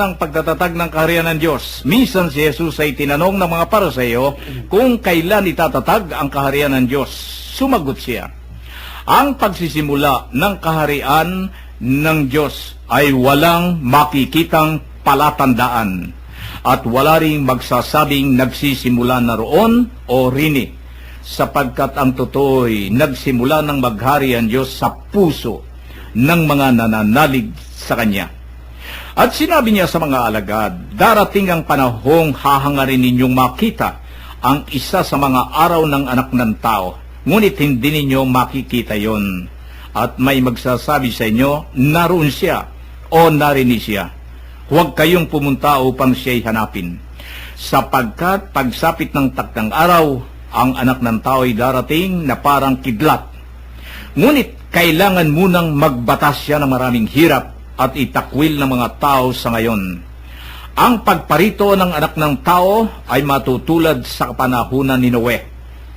Ang pagtatatag ng kaharian ng Diyos. Minsan si Jesus ay tinanong ng mga Pariseo kung kailan itatatag ang kaharian ng Diyos. Sumagot siya, ang pagsisimula ng kaharian ng Diyos ay walang makikitang palatandaan at wala ring magsasabing nagsisimula na roon o rini, sapagkat ang totoo'y nagsimula ng maghari ang Diyos sa puso ng mga nananalig sa Kanya. At sinabi niya sa mga alagad, darating ang panahong hahangarin ninyong makita ang isa sa mga araw ng anak ng tao, ngunit hindi ninyo makikita yon. At may magsasabi sa inyo, naroon siya o narinig siya. Huwag kayong pumunta upang siya'y hanapin. Sapagkat pagsapit ng takdang araw, ang anak ng tao ay darating na parang kidlat. Ngunit kailangan munang magbatas siya ng maraming hirap at itakwil ng mga tao sa ngayon. Ang pagparito ng anak ng tao ay matutulad sa kapanahunan ni Noe.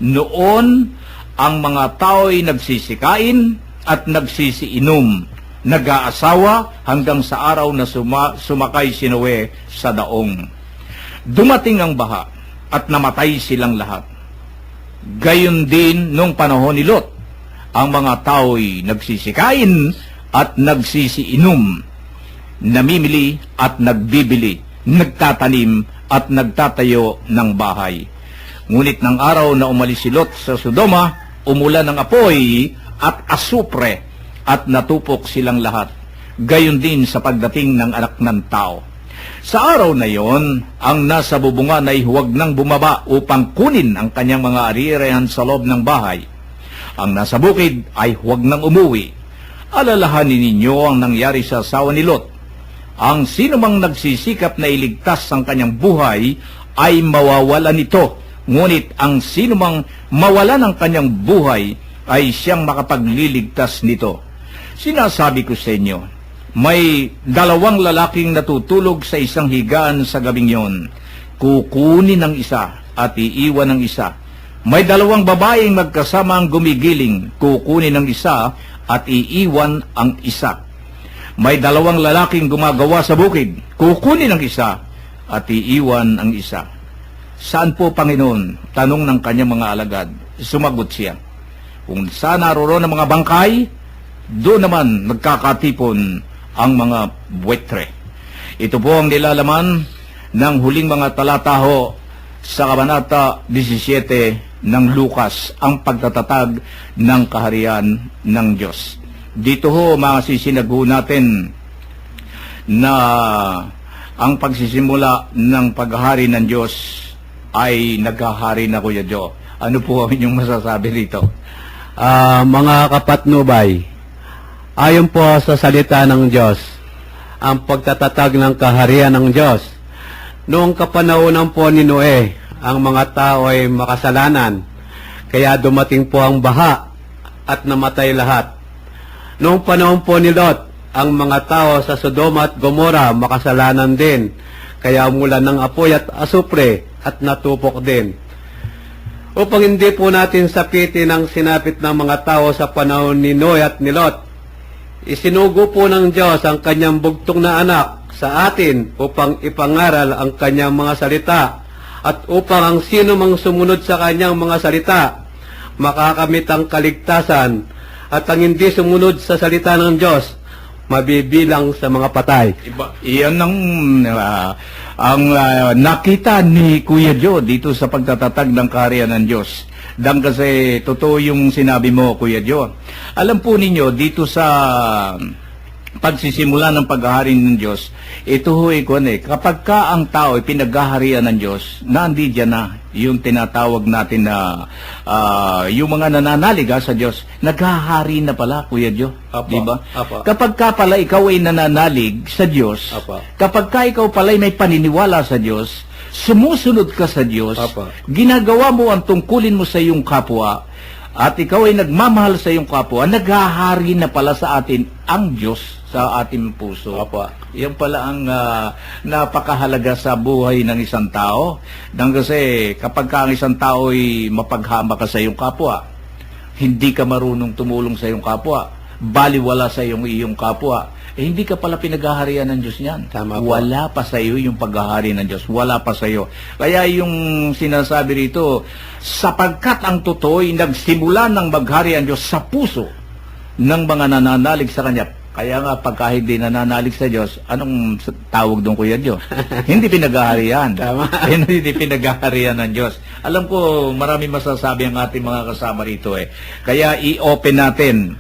Noon, ang mga tao ay nagsisikain at nagsisiinom, nag-aasawa hanggang sa araw na sumakay si Noe sa daong. Dumating ang baha at namatay silang lahat. Gayon din nung panahon ni Lot, ang mga tao ay nagsisikain at nagsisiinom, namimili at nagbibili, nagtatanim at nagtatayo ng bahay. Ngunit ng araw na umalis si Lot sa Sodoma, umulan ng apoy at asupre at natupok silang lahat. Gayon din sa pagdating ng anak ng tao. Sa araw na yon, ang nasa bubungan ay huwag nang bumaba upang kunin ang kanyang mga ari-arihan sa loob ng bahay. Ang nasa bukid ay huwag nang umuwi. Alalahanin ninyo ang nangyari sa asawa ni Lot. Ang sinumang nagsisikap na iligtas ang kanyang buhay ay mawawala nito. Ngunit ang sinumang mawala ng kanyang buhay ay siyang makapagliligtas nito. Sinasabi ko sa inyo, may dalawang lalaking natutulog sa isang higaan sa gabing yon. Kukunin ang isa at iiwan ang isa. May dalawang babaeng magkasama ang gumigiling. Kukunin ang isa at iiwan ang isa. May dalawang lalaking gumagawa sa bukid. Kukunin ang isa at iiwan ang isa. Saan po, Panginoon? Tanong ng kanyang mga alagad. Sumagot siya, kung saan naroon ang mga bangkay, doon naman nagkakatipon ang mga buwetre. Ito po ang nilalaman ng huling mga talataho sa Kabanata 17 ng Lucas, ang pagtatatag ng kaharian ng Diyos. Dito ho, masisinagho natin na ang pagsisimula ng paghahari ng Diyos ay naghahari na, Kuya Jo. Ano po ang inyong masasabi dito? Mga kapatnubay, ayon po sa salita ng Diyos, ang pagtatatag ng kaharian ng Diyos. Noong kapanahunan po ni Noe, ang mga tao ay makasalanan, kaya dumating po ang baha at namatay lahat. Noong panahon po ni Lot, ang mga tao sa Sodoma at Gomora makasalanan din, kaya umulan ng apoy at asupre at natupok din. Upang hindi po natin sapitin ang sinapit ng mga tao sa panahon ni Noe at ni Lot, isinugo po ng Diyos ang kanyang bugtong na anak sa atin upang ipangaral ang kanyang mga salita at upang ang sino mang sumunod sa kanyang mga salita makakamit ang kaligtasan, at ang hindi sumunod sa salita ng Diyos mabibilang sa mga patay. Iyan ang nakita ni Kuya Jo dito sa pagtatatag ng kaharian ng Diyos. Dahil kasi totoo yung sinabi mo, Kuya Jo. Alam po ninyo, dito sa pagsisimula ng paghahari ng Diyos, ito ho kapag ka ang tao ay pinaghaharian ng Diyos, nandiyan na yung tinatawag natin na yung mga nananalig sa Diyos, naghahari na pala, Kuya Jo. Diba? Kapag ka pala ikaw ay nananalig sa Diyos, kapag ka ikaw pala ay may paniniwala sa Diyos, sumusunod ka sa Diyos, ginagawa mo ang tungkulin mo sa iyong kapwa, at ikaw ay nagmamahal sa iyong kapwa, naghahari na pala sa atin ang Diyos sa ating puso. Yan pala ang napakahalaga sa buhay ng isang tao. Dahil kasi kapag ka ang isang tao ay mapaghama ka sa iyong kapwa, hindi ka marunong tumulong sa iyong kapwa, baliwala sa iyong kapwa, hindi ka pala pinaghaharian ng Diyos niyan. Tama po. Wala pa sa iyo yung paghahari ng Diyos. Wala pa sa iyo. Kaya yung sinasabi rito, sapagkat ang totoo'y nagsimula ng maghari ang Diyos sa puso ng mga nananalig sa Kanya. Kaya nga, pagka hindi nananalig sa Diyos, anong tawag doon, Kuya Joe? Hindi pinaghaharian. Tama. Hindi pinaghaharian ng Diyos. Alam ko, marami masasabi ang ating mga kasama rito eh. Kaya i-open natin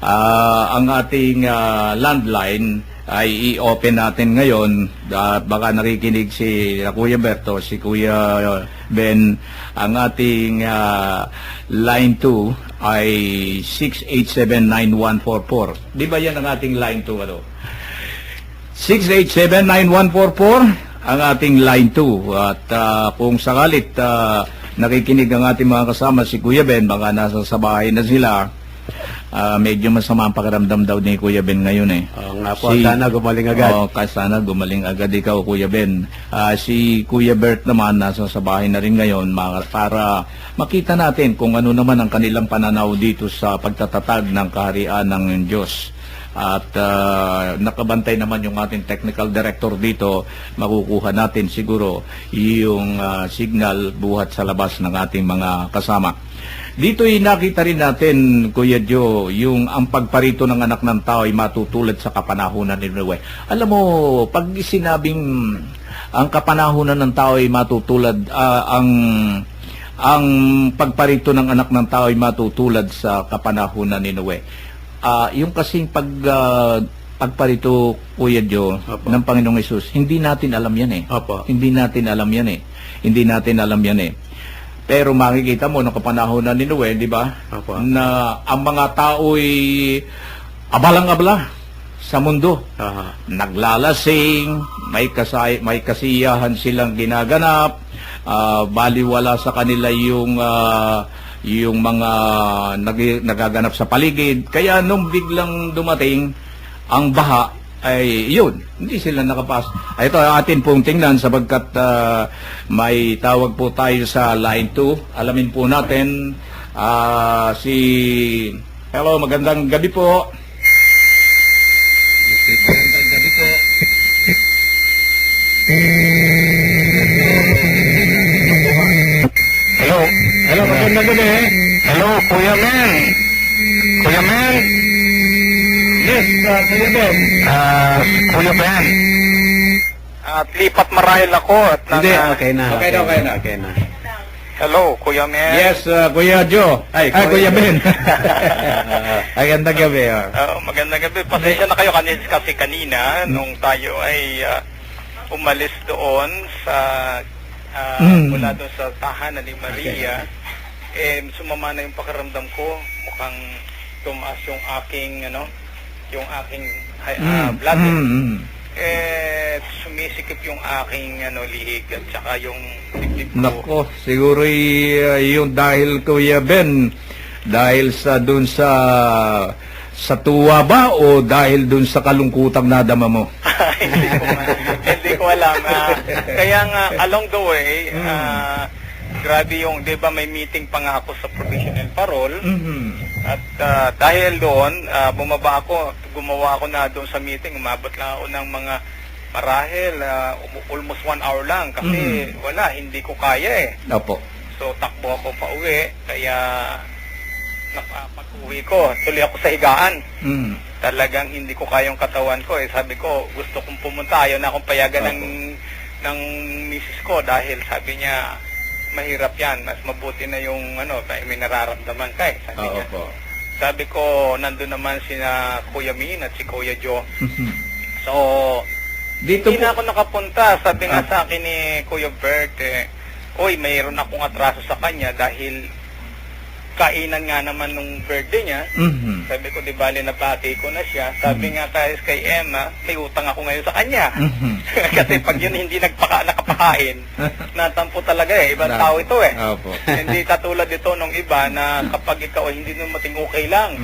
ang ating landline, ay i-open natin ngayon. Baka nakikinig si Kuya Berto, si Kuya Ben. Ang ating line 2 ay 6879144. Di ba yan ang ating line 2? Ano? 6879144 ang ating line 2. At kung sakalit nakikinig ang ating mga kasama, si Kuya Ben, baka nasa sa bahay na sila. Medyo masama ang pakiramdam daw ni Kuya Ben ngayon eh. Oo nga po, sana gumaling agad. Sana gumaling agad ikaw, Kuya Ben. Si Kuya Bert naman nasa sa bahay na rin ngayon para makita natin kung ano naman ang kanilang pananaw dito sa pagtatatag ng kaharian ng Diyos. At nakabantay naman yung ating technical director dito, makukuha natin siguro yung signal buhat sa labas ng ating mga kasama. Dito'y nakita rin natin, Kuya Joe, yung ang pagparito ng anak ng tao ay matutulad sa kapanahunan ni Noe. Alam mo, pag sinabing ang kapanahunan ng tao ay matutulad, ang pagparito ng anak ng tao ay matutulad sa kapanahunan ni Noe. Yung kasing pagparito, Kuya Joe, Opo. ng Panginoong Hesus, hindi natin alam yan eh. Opo. Hindi natin alam yan eh. Hindi natin alam yan eh. Pero makikita mo, nung kapanahonan ni Noe, di ba? Opo. Na ang mga tao'y abalang-abala sa mundo. Aha. Naglalasing, may kasiyahan silang ginaganap, baliwala sa kanila yung mga nagaganap sa paligid. Kaya nung biglang dumating ang baha, ay yun, hindi sila nakapas. Ito ang atin pong tingnan sapagkat may tawag po tayo sa line 2. Alamin po natin hello, magandang gabi po. Magandang gabi po. Hello. Hello, magandang gabi. Hello, Kuya Men. Kuya Men. Yes, Kuya Ben. Kuya Ben. At lipat marahil ako at Hindi, Okay na. Okay na, okay na. Okay na. Hello, Kuya Men. Yes, Kuya Joe. Ay, Kuya Ben. Magandang gabi. Magandang gabi. Pasensya na kayo kasi kanina nung tayo ay umalis doon sa mula doon sa tahanan ni Maria. Sumama na yung pakiramdam ko. Mukhang tumaas yung aking blood. Sumisikip yung aking lihig at saka yung dibdib ko. Nako, siguro yung dahil Kuya Ben, dahil dun sa tuwa ba o dahil dun sa kalungkutang nadama mo? Hindi ko alam. Kaya nga, along the way, grabe yung, di ba may meeting pa nga ako sa provisional parole. At dahil doon, bumaba ako, gumawa ako na doon sa meeting, umabot lang ako ng mga marahil, almost 1 hour lang kasi wala, hindi ko kaya eh. Opo. So takbo ako pa uwi, kaya pag-uwi ko, tuloy ako sa higaan. Talagang hindi ko kayang katawan ko eh. Sabi ko, gusto kong pumunta, ayaw na akong payagan ng misis ko dahil sabi niya, mahirap yan, mas mabuti na yung may nararamdaman ka eh, sabi niya. Sabi ko, nandun naman sina Kuya Min at si Kuya Joe. So, Dito hindi po, na ako nakapunta. Sabi nga sa akin ni Kuya Bert, oy, mayroon akong atraso sa kanya dahil kainan nga naman nung birthday niya. Sabi ko, di bali napati ko na siya. Sabi nga tayo kay Emma, may utang ako ngayon sa kanya. Kasi pag yun hindi nakapakain, natampo talaga eh. Ibang tao ito eh. Opo. Hindi katulad ito nung iba na kapag ikaw ay hindi dumating okay lang.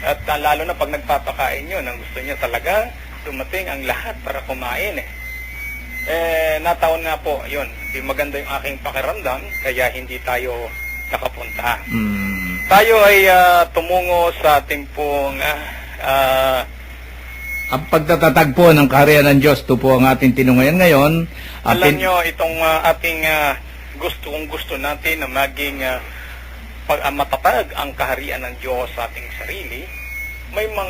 At lalo na pag nagpapakain yun, ang gusto niya talaga, dumating ang lahat para kumain eh. Nataon nga po, yun. Di maganda yung aking pakiramdam, kaya hindi tayo nakapunta. Tayo ay tumungo sa ating pong Ang pagtatatag po ng kaharian ng Diyos, ito po ang ating tinungayan ngayon. Alam nyo, itong ating gusto natin na maging matatag ang kaharian ng Diyos sa ating sarili, may mga